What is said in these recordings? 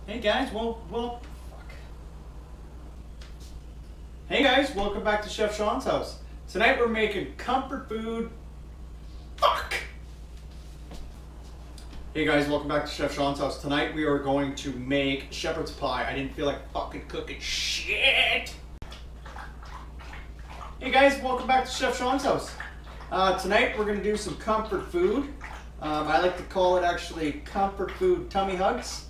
Hey guys, Hey guys, welcome back to Chef Shawn's house. Tonight we're making comfort food. Fuck! Hey guys, welcome back to Chef Shawn's house. Tonight we are going to make shepherd's pie. I didn't feel like fucking cooking shit. Hey guys, welcome back to Chef Shawn's house. Tonight we're gonna do some comfort food. I like to call it actually comfort food tummy hugs.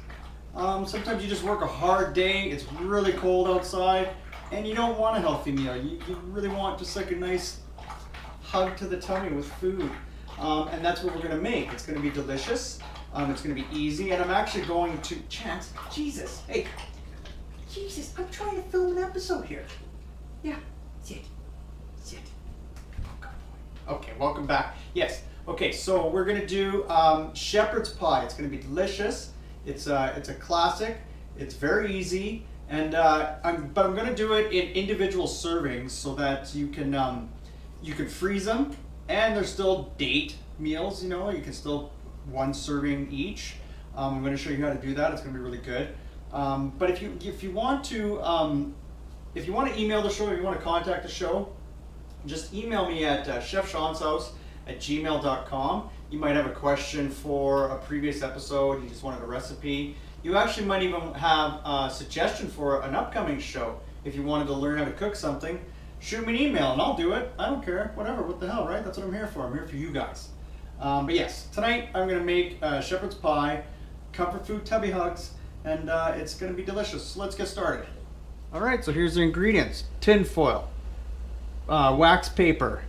Sometimes you just work a hard day, it's really cold outside, and you don't want a healthy meal. You really want just like a nice hug to the tummy with food. And that's what we're gonna make. It's gonna be delicious, it's gonna be easy, and I'm actually going to, Chance, Jesus, hey, Jesus, I'm trying to film an episode here. Yeah, sit. Okay, welcome back. Yes, okay, so we're gonna do shepherd's pie. It's gonna be delicious. It's a classic. It's very easy, and I'm gonna do it in individual servings so that you can freeze them, and they're still date meals. You know, you can still one serving each. I'm gonna show you how to do that. It's gonna be really good. But if you want to email the show, if you want to contact the show, just email me at chefshawnshouse@gmail.com. You might have a question for a previous episode, you just wanted a recipe. You actually might even have a suggestion for an upcoming show. If you wanted to learn how to cook something, shoot me an email and I'll do it. I don't care, whatever, what the hell, right? That's what I'm here for. I'm here for you guys. But yes, tonight I'm gonna make shepherd's pie, comfort food tubby hugs, and it's gonna be delicious. So let's get started. All right, so here's the ingredients. Tin foil, wax paper.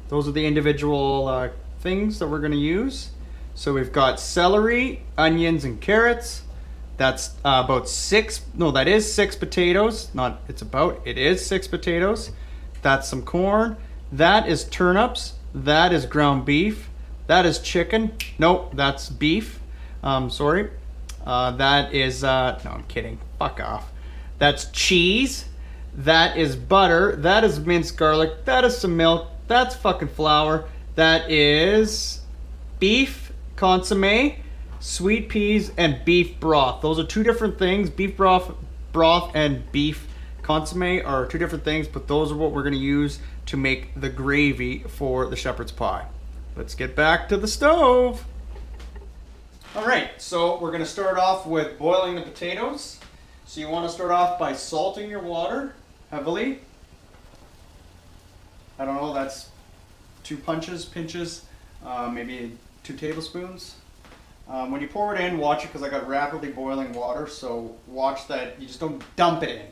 Those are the individual things that we're going to use. So we've got celery, onions, and carrots. That's about six potatoes. It is six potatoes. That's some corn. That is turnips. That is ground beef. That is chicken. Nope, that's beef. Sorry. That is, no, I'm kidding. Fuck off. That's cheese. That is butter. That is minced garlic. That is some milk. That's fucking flour. That is beef consomme, sweet peas, and beef broth. Those are two different things. Beef broth and beef consomme are two different things, but those are what we're going to use to make the gravy for the shepherd's pie. Let's get back to the stove. All right, so we're going to start off with boiling the potatoes. So you want to start off by salting your water heavily. I don't know, that's 2 pinches, maybe 2 tablespoons. When you pour it in, watch it because I got rapidly boiling water, so watch that you just don't dump it in.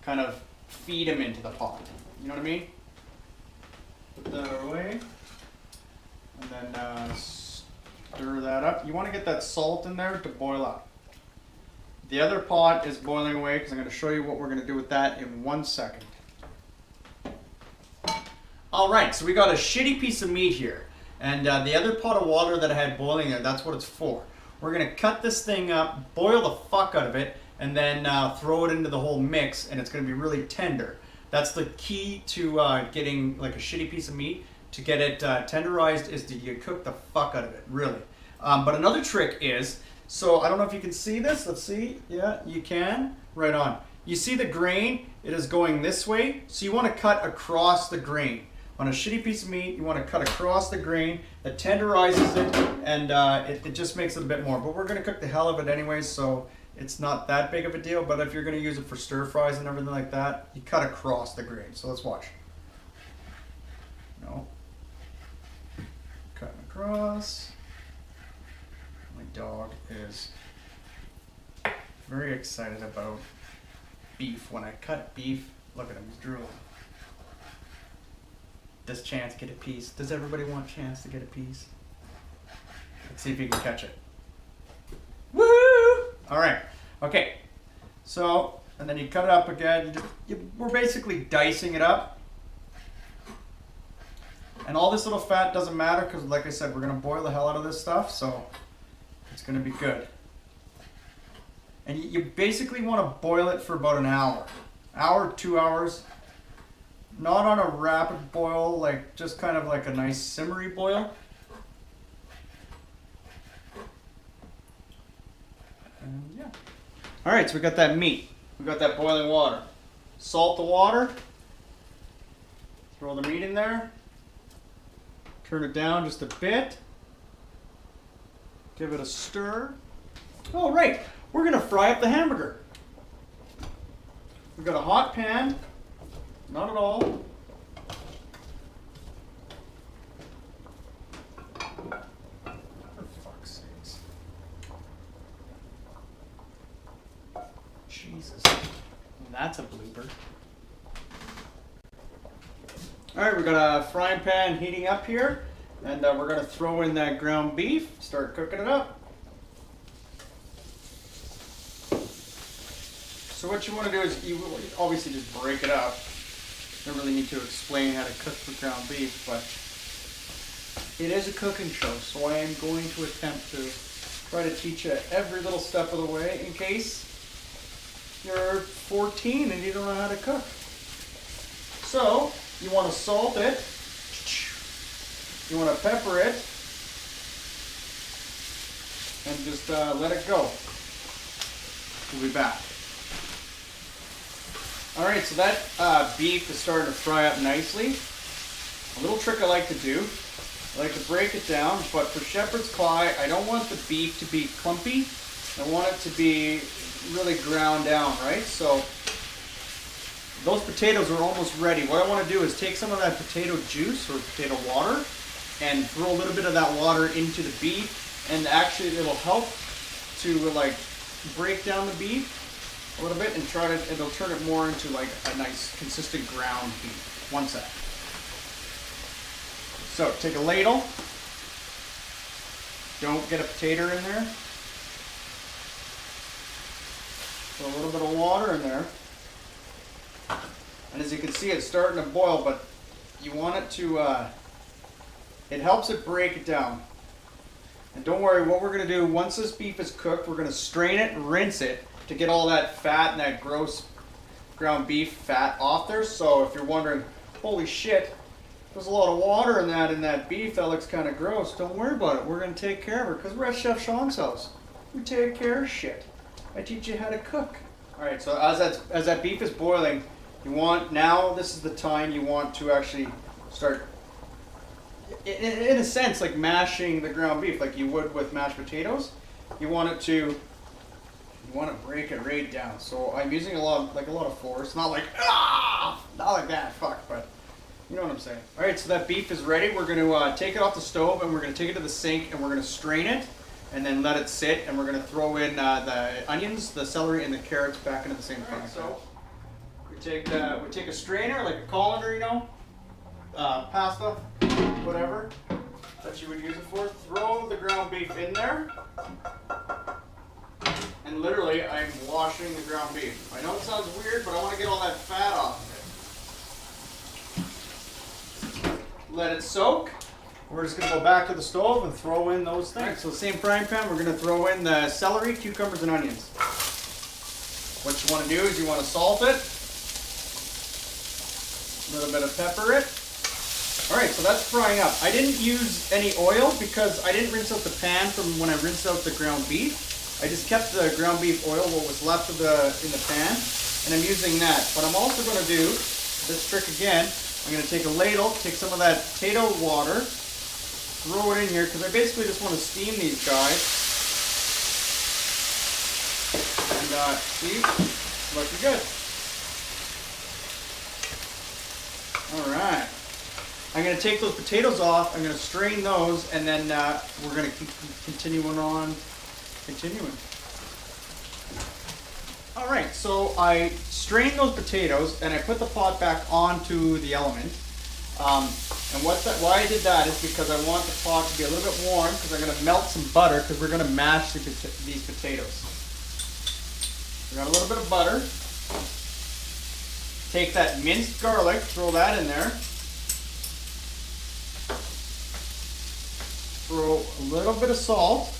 Kind of feed them into the pot. You know what I mean? Put that away. And then stir that up. You want to get that salt in there to boil up. The other pot is boiling away because I'm going to show you what we're going to do with that in 1 second. All right, so we got a shitty piece of meat here. And the other pot of water that I had boiling there, that's what it's for. We're gonna cut this thing up, boil the fuck out of it, and then throw it into the whole mix, and it's gonna be really tender. That's the key to getting like a shitty piece of meat. To get it tenderized is you cook the fuck out of it, really. But another trick is, so I don't know if you can see this, let's see, yeah, you can, right on. You see the grain, it is going this way, so you wanna cut across the grain. On a shitty piece of meat, you want to cut across the grain. That tenderizes it, and it just makes it a bit more. But we're going to cook the hell of it anyway, so it's not that big of a deal. But if you're going to use it for stir fries and everything like that, you cut across the grain. So let's watch. No. Cutting across. My dog is very excited about beef. When I cut beef, look at him, he's drooling. Does Chance get a piece? Does everybody want Chance to get a piece? Let's see if you can catch it. Woo! All right. Okay. So, and then you cut it up again. We're basically dicing it up. And all this little fat doesn't matter because, like I said, we're going to boil the hell out of this stuff. So, it's going to be good. And you basically want to boil it for about an hour. 2 hours. Not on a rapid boil, like just kind of like a nice simmery boil. And yeah. All right, so we got that meat. We got that boiling water. Salt the water. Throw the meat in there. Turn it down just a bit. Give it a stir. Oh, right. We're going to fry up the hamburger. We've got a hot pan. Not at all. For fuck's sakes. Jesus. That's a blooper. Alright, we got a frying pan heating up here. And we're going to throw in that ground beef. Start cooking it up. So what you want to do is you obviously just break it up. Don't really need to explain how to cook the ground beef, but it is a cooking show, so I am going to attempt to try to teach you every little step of the way in case you're 14 and you don't know how to cook. So you want to salt it, you want to pepper it, and just let it go. We'll be back. Alright, so that beef is starting to fry up nicely. A little trick I like to do, I like to break it down, but for shepherd's pie, I don't want the beef to be clumpy. I want it to be really ground down, right? So those potatoes are almost ready. What I want to do is take some of that potato juice or potato water and throw a little bit of that water into the beef, and actually it'll help to like break down the beef a little bit and it'll turn it more into like a nice consistent ground beef. One sec. So take a ladle. Don't get a potato in there. Put a little bit of water in there. And as you can see, it's starting to boil, but you want it to, it helps it break it down. And don't worry, what we're going to do, once this beef is cooked, we're going to strain it and rinse it to get all that fat and that gross ground beef fat off there. So if you're wondering, holy shit, there's a lot of water in that beef, that looks kind of gross, don't worry about it. We're going to take care of it because we're at Chef Shawn's house. We take care of shit. I teach you how to cook. Alright, so as that beef is boiling, you want, now this is the time you want to actually start, in a sense, like mashing the ground beef like you would with mashed potatoes. You want to break it right down. So I'm using a lot of force, not like that, fuck, but you know what I'm saying. All right, so that beef is ready. We're going to take it off the stove and we're going to take it to the sink and we're going to strain it and then let it sit, and we're going to throw in the onions, the celery, and the carrots back into the same thing. Right, so we take a strainer, like a colander, you know, pasta, whatever that you would use it for. Throw the ground beef in there. And literally, I'm washing the ground beef. I know it sounds weird, but I want to get all that fat off of it. Let it soak. We're just going to go back to the stove and throw in those things. Right, so the same frying pan, we're going to throw in the celery, cucumbers, and onions. What you want to do is you want to salt it. A little bit of pepper it. Alright, so that's frying up. I didn't use any oil because I didn't rinse out the pan from when I rinsed out the ground beef. I just kept the ground beef oil, what was left of in the pan, and I'm using that. But I'm also going to do this trick again. I'm going to take a ladle, take some of that potato water, throw it in here, because I basically just want to steam these guys. And see, looking good. Alright. I'm going to take those potatoes off, I'm going to strain those, and then we're going to keep continuing. Alright, so I strained those potatoes and I put the pot back onto the element. And why I did that is because I want the pot to be a little bit warm, because I'm going to melt some butter because we're going to mash these potatoes. We got a little bit of butter. Take that minced garlic, throw that in there. Throw a little bit of salt.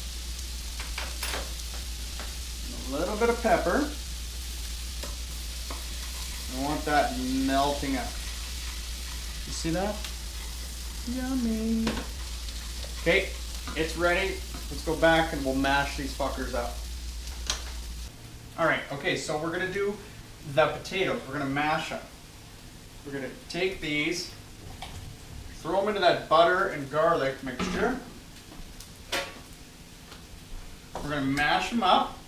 A little bit of pepper. I want that melting up. You see that? Yummy. Okay, it's ready. Let's go back and we'll mash these fuckers up. All right, okay, so we're gonna do the potatoes. We're gonna mash them. We're gonna take these, throw them into that butter and garlic mixture. We're gonna mash them up.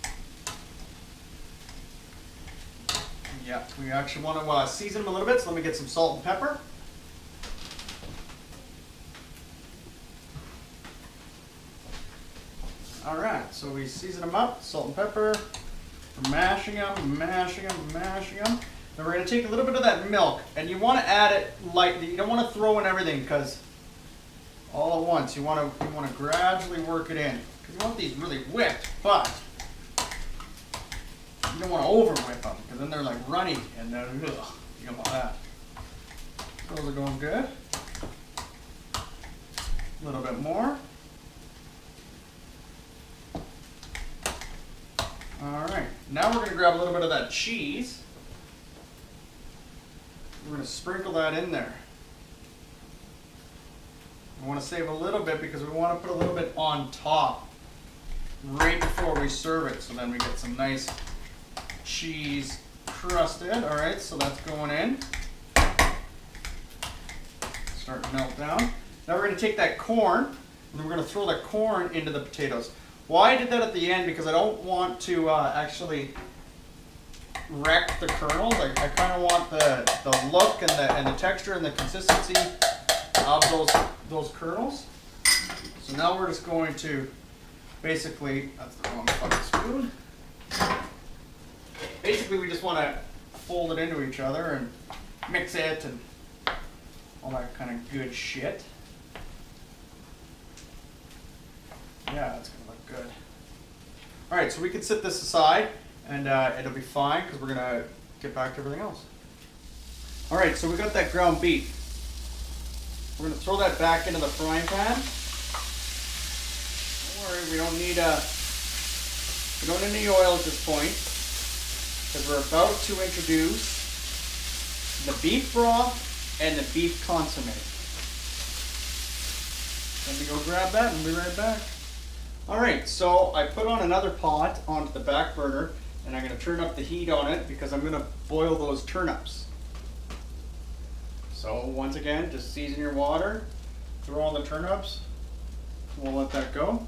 Yeah, we actually want to season them a little bit, so let me get some salt and pepper. All right, so we season them up, salt and pepper. We're mashing them, mashing them, mashing them. Then we're going to take a little bit of that milk, and you want to add it lightly. You don't want to throw in everything because all at once. You want to gradually work it in because you want these really whipped, but you don't want to over whip them because then they're like runny and then you don't want that. Those are going good. A little bit more. All right, now we're going to grab a little bit of that cheese. We're going to sprinkle that in there. We want to save a little bit because we want to put a little bit on top right before we serve it, so then we get some nice cheese crusted. All right, so that's going in. Start to melt down. Now we're going to take that corn and we're going to throw that corn into the potatoes. Why I did that at the end, because I don't want to actually wreck the kernels. I kind of want the look and the texture and the consistency of those kernels. So now we're just going to basically, that's the wrong fucking spoon. Basically we just want to fold it into each other and mix it and all that kind of good shit. Yeah, it's going to look good. All right, so we can set this aside and it'll be fine because we're going to get back to everything else. All right, so we got that ground beef. We're going to throw that back into the frying pan. Don't worry, we don't need any oil at this point because we're about to introduce the beef broth and the beef consomme. Let me go grab that and we'll be right back. All right, so I put on another pot onto the back burner and I'm going to turn up the heat on it because I'm going to boil those turnips. So once again, just season your water, throw on the turnips, we'll let that go.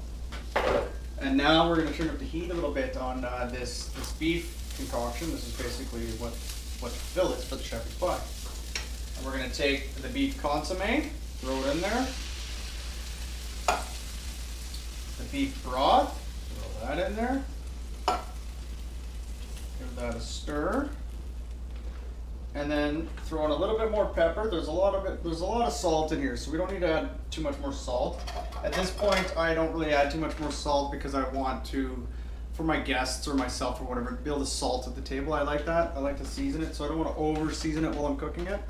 And now we're going to turn up the heat a little bit on this beef concoction. This is basically what the fill is for the shepherd's pie. And we're going to take the beef consomme, throw it in there. The beef broth, throw that in there. Give that a stir. And then throw in a little bit more pepper. There's a lot of salt in here, so we don't need to add too much more salt. At this point, I don't really add too much more salt because I want to, for my guests or myself or whatever, be able to salt at the table. I like that. I like to season it, so I don't want to over season it while I'm cooking it.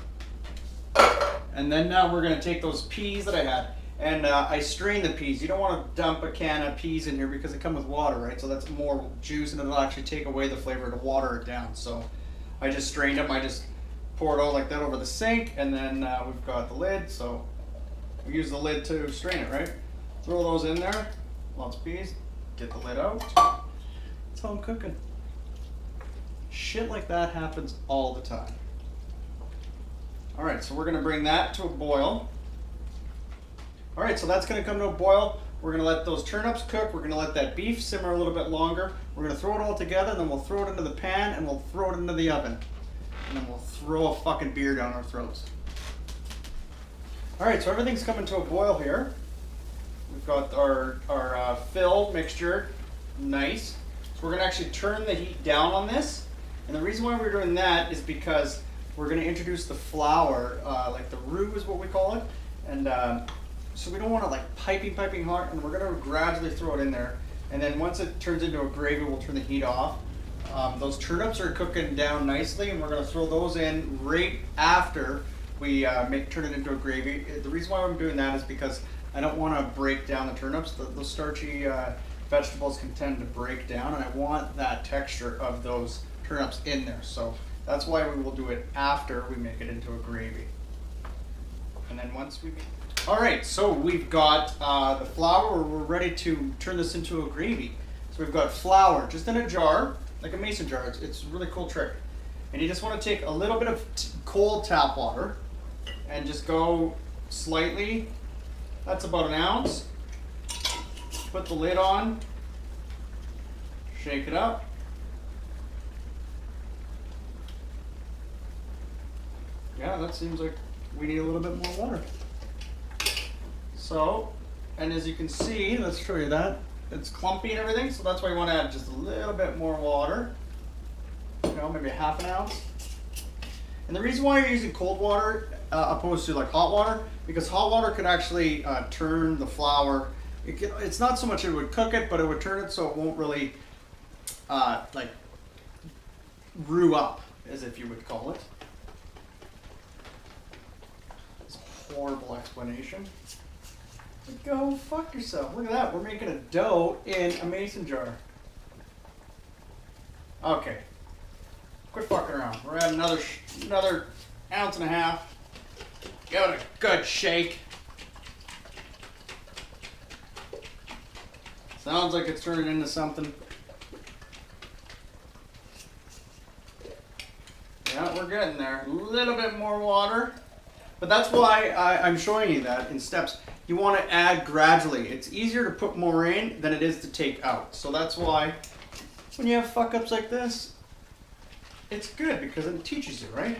And then now we're going to take those peas that I had. And I strain the peas. You don't want to dump a can of peas in here because they come with water, right? So that's more juice and it'll actually take away the flavor to water it down. So I just strained them. I just pour it out like that over the sink, and then we've got the lid. So we use the lid to strain it, right? Throw those in there. Lots of peas. Get the lid out. That's how I'm cooking. Shit like that happens all the time. All right, so we're going to bring that to a boil. All right, so that's going to come to a boil. We're going to let those turnips cook. We're going to let that beef simmer a little bit longer. We're going to throw it all together, and then we'll throw it into the pan, and we'll throw it into the oven. And then we'll throw a fucking beer down our throats. All right, so everything's coming to a boil here. We've got our fill mixture, nice. So we're going to actually turn the heat down on this. And the reason why we're doing that is because we're going to introduce the flour, like the roux is what we call it. And so we don't want to like piping hot, and we're going to gradually throw it in there. And then once it turns into a gravy, we'll turn the heat off. Those turnips are cooking down nicely, and we're going to throw those in right after we turn it into a gravy. The reason why I'm doing that is because I don't want to break down the turnips. Those starchy vegetables can tend to break down, and I want that texture of those turnips in there. So that's why we will do it after we make it into a gravy. And then once we... All right, so we've got the flour. We're ready to turn this into a gravy. So we've got flour just in a jar. like a mason jar. It's a really cool trick. And you just want to take a little bit of cold tap water and just go slightly. That's about an ounce. Put the lid on. Shake it up. Yeah, that seems like we need a little bit more water. So, and as you can see, let's show you that. It's clumpy and everything, so that's why you want to add just a little bit more water. You know, maybe a half an ounce. And the reason why you're using cold water opposed to like hot water, because hot water could actually turn the flour. It's not so much it would cook it, but it would turn it so it won't really like roux up, as if you would call it. It's a horrible explanation. Go fuck yourself. Look at that. We're making a dough in a mason jar. Okay. Quit fucking around. We're adding another ounce and a half. Give it a good shake. Sounds like it's turning into something. Yeah, we're getting there. A little bit more water. But that's why I'm showing you that in steps. You want to add gradually. It's easier to put more in than it is to take out. So that's why when you have fuck ups like this, it's good because it teaches you, right?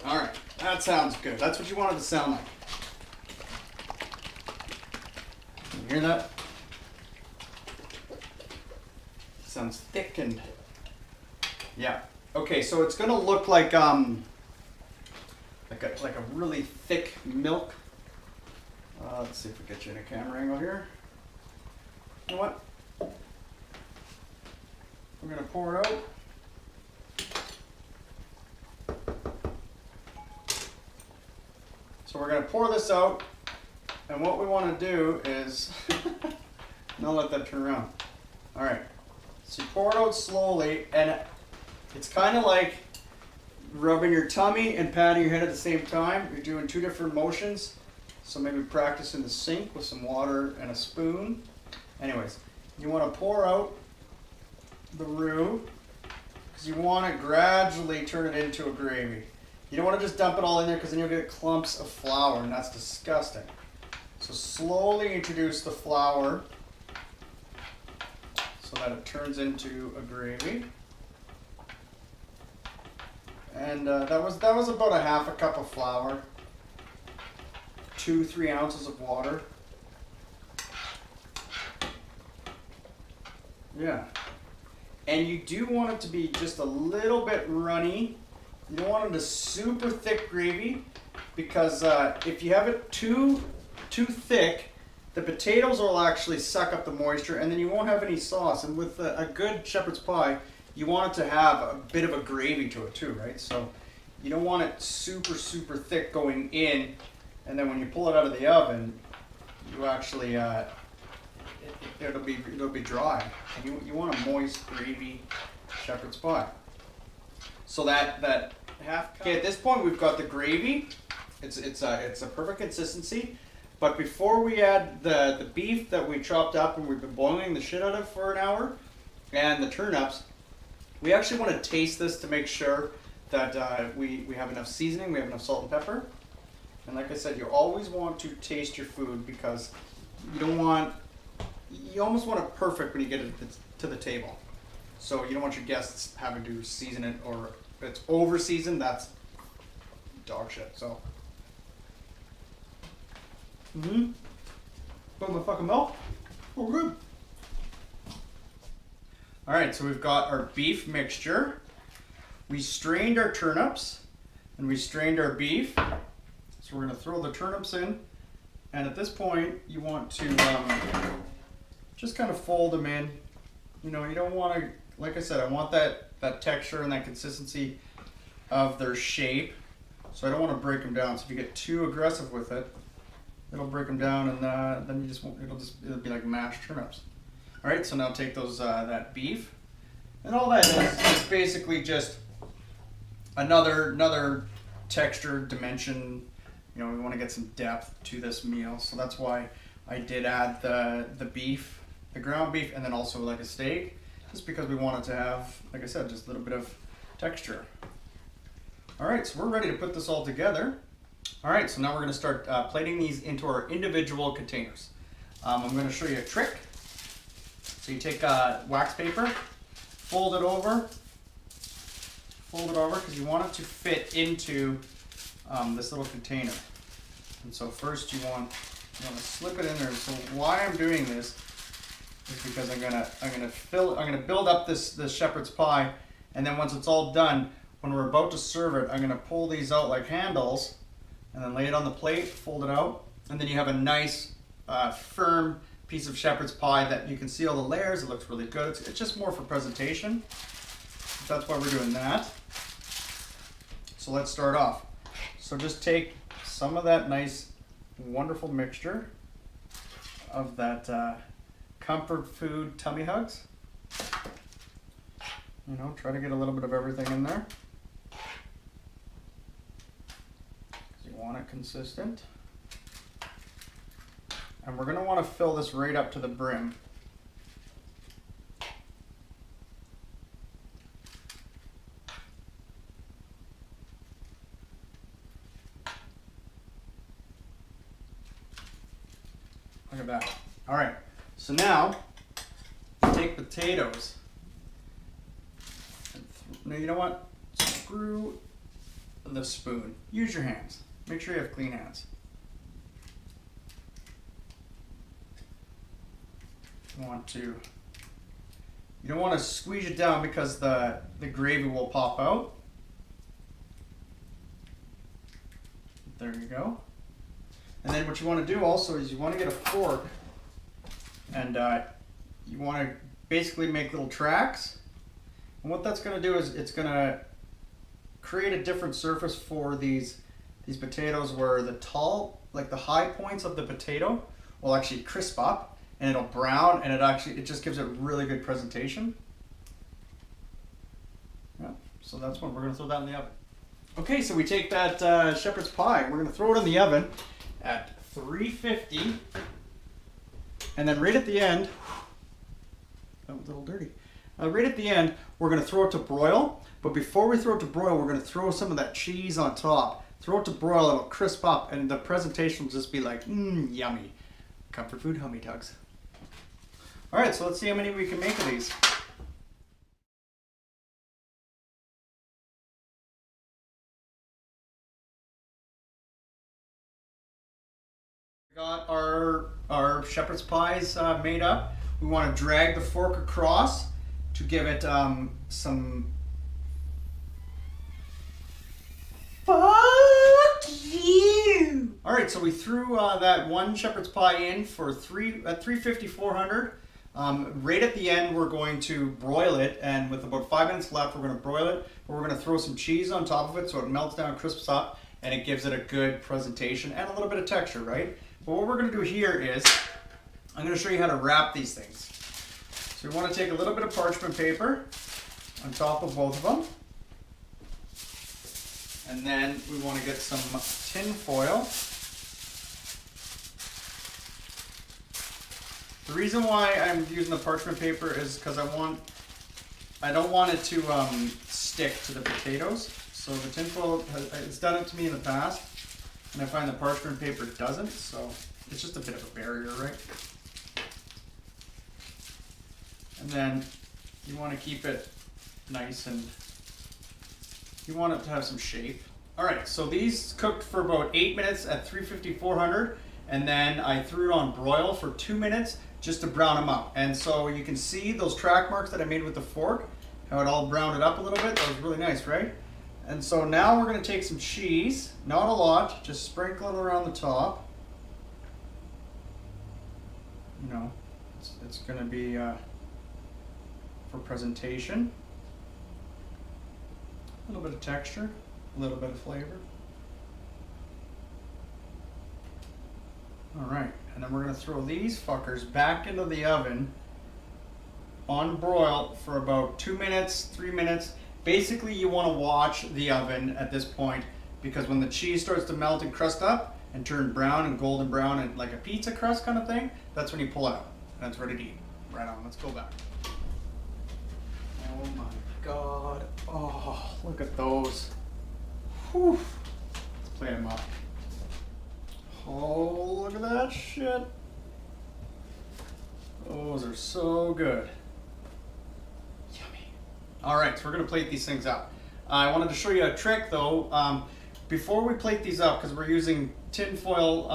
All right, that sounds good. That's what you want it to sound like. You hear that? Sounds thickened. Yeah. Okay, so it's gonna look like a really thick milk. Let's see if we get you in a camera angle here. You know what? We're gonna pour it out. So we're gonna pour this out, and what we want to do is, now let that turn around. All right. So you pour it out slowly, and it's kind of like rubbing your tummy and patting your head at the same time. You're doing two different motions. So maybe practice in the sink with some water and a spoon. Anyways, you want to pour out the roux because you want to gradually turn it into a gravy. You don't want to just dump it all in there because then you'll get clumps of flour and that's disgusting. So slowly introduce the flour so that it turns into a gravy. And that was about a half a cup of flour. 2-3 ounces of water. Yeah. And you do want it to be just a little bit runny. You don't want it to super thick gravy because if you have it too thick, the potatoes will actually suck up the moisture and then you won't have any sauce. And with a good shepherd's pie, you want it to have a bit of a gravy to it too, right? So you don't want it super thick going in. And then when you pull it out of the oven, you actually it'll be dry. And you want a moist, gravy shepherd's pie. So that half cup. Okay, at this point we've got the gravy. It's a perfect consistency. But before we add the beef that we chopped up and we've been boiling the shit out of for an hour, and the turnips, we actually want to taste this to make sure that we have enough seasoning, we have enough salt and pepper. And like I said, you always want to taste your food because you almost want it perfect when you get it to the table. So you don't want your guests having to season it, or if it's over seasoned, that's dog shit. So, put my fucking milk. Oh, good. All right, so we've got our beef mixture. We strained our turnips and we strained our beef. So we're going to throw the turnips in, and at this point you want to just kind of fold them in. You know, you don't want to, like I said, I want that texture and that consistency of their shape. So I don't want to break them down. So if you get too aggressive with it, it'll break them down, and then you just won't, it'll be like mashed turnips. All right, so now take those that beef, and all that is basically just another texture dimension. You know, we want to get some depth to this meal, so that's why I did add the beef, the ground beef, and then also like a steak. just because we want it to have, like I said, just a little bit of texture. All right, so we're ready to put this all together. All right, so now we're going to start plating these into our individual containers. I'm going to show you a trick. So you take wax paper, fold it over because you want it to fit into this little container. And so first you want to slip it in there. So why I'm doing this is because I'm gonna build up this shepherd's pie, and then once it's all done, when we're about to serve it, I'm gonna pull these out like handles, and then lay it on the plate, fold it out, and then you have a nice firm piece of shepherd's pie that you can see all the layers. It looks really good. It's just more for presentation. That's why we're doing that. So let's start off. So just take some of that nice, wonderful mixture of that comfort food tummy hugs. You know, try to get a little bit of everything in there. You want it consistent. And we're going to want to fill this right up to the brim. Look at that. All right, so now take potatoes. Now you know what? Screw the spoon. Use your hands. Make sure you have clean hands. You don't want to squeeze it down because the gravy will pop out. There you go. And then what you want to do also is you want to get a fork, and you want to basically make little tracks. And what that's going to do is it's going to create a different surface for these potatoes, where the the high points of the potato will actually crisp up, and it'll brown, and it just gives it really good presentation. Yeah, so that's when we're going to throw that in the oven. Okay, so we take that shepherd's pie, we're going to throw it in the oven at 350, and then right at the end, that was a little dirty. Right at the end, we're going to throw it to broil, but before we throw it to broil, we're going to throw some of that cheese on top. Throw it to broil, it'll crisp up, and the presentation will just be like, yummy. Comfort food hummy tugs. All right, so let's see how many we can make of these. We got our shepherd's pies made up. We want to drag the fork across to give it some. Fuck you! All right, so we threw that one shepherd's pie in for at 350, 400. Right at the end, we're going to broil it, and with about 5 minutes left, we're going to broil it. But we're going to throw some cheese on top of it so it melts down, crisps up, and it gives it a good presentation and a little bit of texture, right? But what we're going to do here is, I'm going to show you how to wrap these things. So we want to take a little bit of parchment paper on top of both of them. And then we want to get some tin foil. The reason why I'm using the parchment paper is because I don't want it to stick to the potatoes. So the tin foil, it's done it to me in the past, and I find the parchment paper doesn't, so it's just a bit of a barrier, right? And then you want to keep it nice, and you want it to have some shape. All right, so these cooked for about 8 minutes at 350, 400, and then I threw it on broil for 2 minutes just to brown them up. And so you can see those track marks that I made with the fork, how it all browned it up a little bit. That was really nice, right? And so now we're going to take some cheese, not a lot, just sprinkle it around the top. You know, it's going to be for presentation. A little bit of texture, a little bit of flavor. All right, and then we're going to throw these fuckers back into the oven on broil for about 2 minutes, 3 minutes. Basically, you want to watch the oven at this point, because when the cheese starts to melt and crust up and turn brown and golden brown and like a pizza crust kind of thing, that's when you pull it out and it's ready to eat. Right on, let's go back. Oh, look at those. Whew. Let's plate them up. Oh, look at that shit. Those are so good. Yummy. All right, so we're gonna plate these things up. I wanted to show you a trick though. Before we plate these up, because we're using tin foil,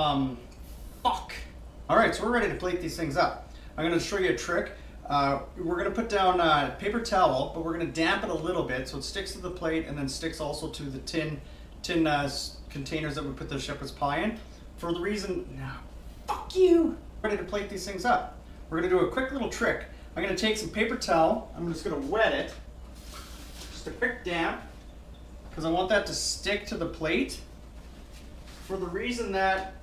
All right, so we're ready to plate these things up. I'm gonna show you a trick. We're gonna put down a paper towel, but we're gonna damp it a little bit so it sticks to the plate and then sticks also to the tin containers that we put the shepherd's pie in. For the reason, fuck you. Ready to plate these things up. We're gonna do a quick little trick. I'm gonna take some paper towel. I'm just gonna wet it. Just a quick damp, because I want that to stick to the plate. For the reason that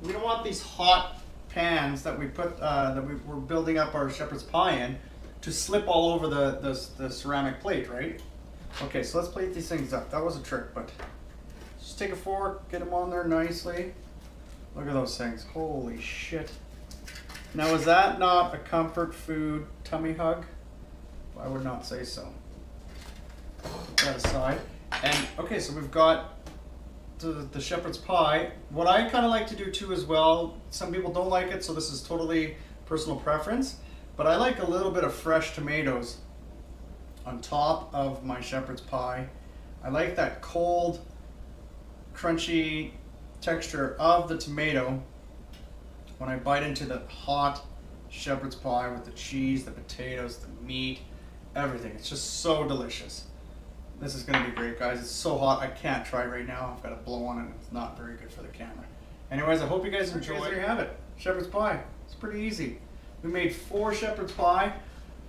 we don't want these hot pans that we put we're building up our shepherd's pie in to slip all over the ceramic plate, right? Okay, so let's plate these things up. That was a trick, but just take a fork, get them on there nicely. Look at those things. Holy shit. Now, is that not a comfort food tummy hug? I would not say so. Put that aside. And okay, so we've got the shepherd's pie. What I kind of like to do too as well, some people don't like it, so this is totally personal preference, but I like a little bit of fresh tomatoes on top of my shepherd's pie. I like that cold, crunchy texture of the tomato when I bite into the hot shepherd's pie with the cheese, the potatoes, the meat, everything. It's just so delicious. This is gonna be great, guys. It's so hot, I can't try right now. I've got a blow on it, and it's not very good for the camera. Anyways, I hope you guys enjoy. There you have it, shepherd's pie. It's pretty easy. We made 4 shepherd's pie.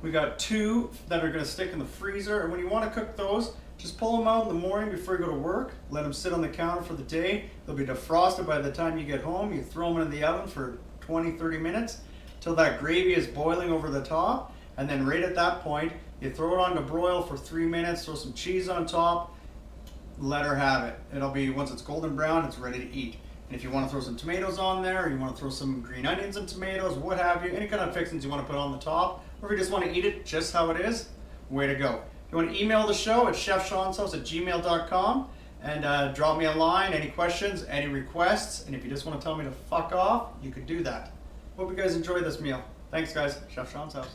We got 2 that are gonna stick in the freezer, and when you wanna cook those, just pull them out in the morning before you go to work. Let them sit on the counter for the day. They'll be defrosted by the time you get home. You throw them in the oven for 20-30 minutes till that gravy is boiling over the top. And then right at that point, you throw it on to broil for 3 minutes, throw some cheese on top, let her have it. It'll be, once it's golden brown, it's ready to eat. And if you want to throw some tomatoes on there, or you want to throw some green onions and tomatoes, what have you, any kind of fixings you want to put on the top, or if you just want to eat it just how it is, way to go. If you want to email the show at chefshawnshouse@gmail.com and drop me a line, any questions, any requests, and if you just want to tell me to fuck off, you could do that. Hope you guys enjoyed this meal. Thanks guys, Chef Shawn's House.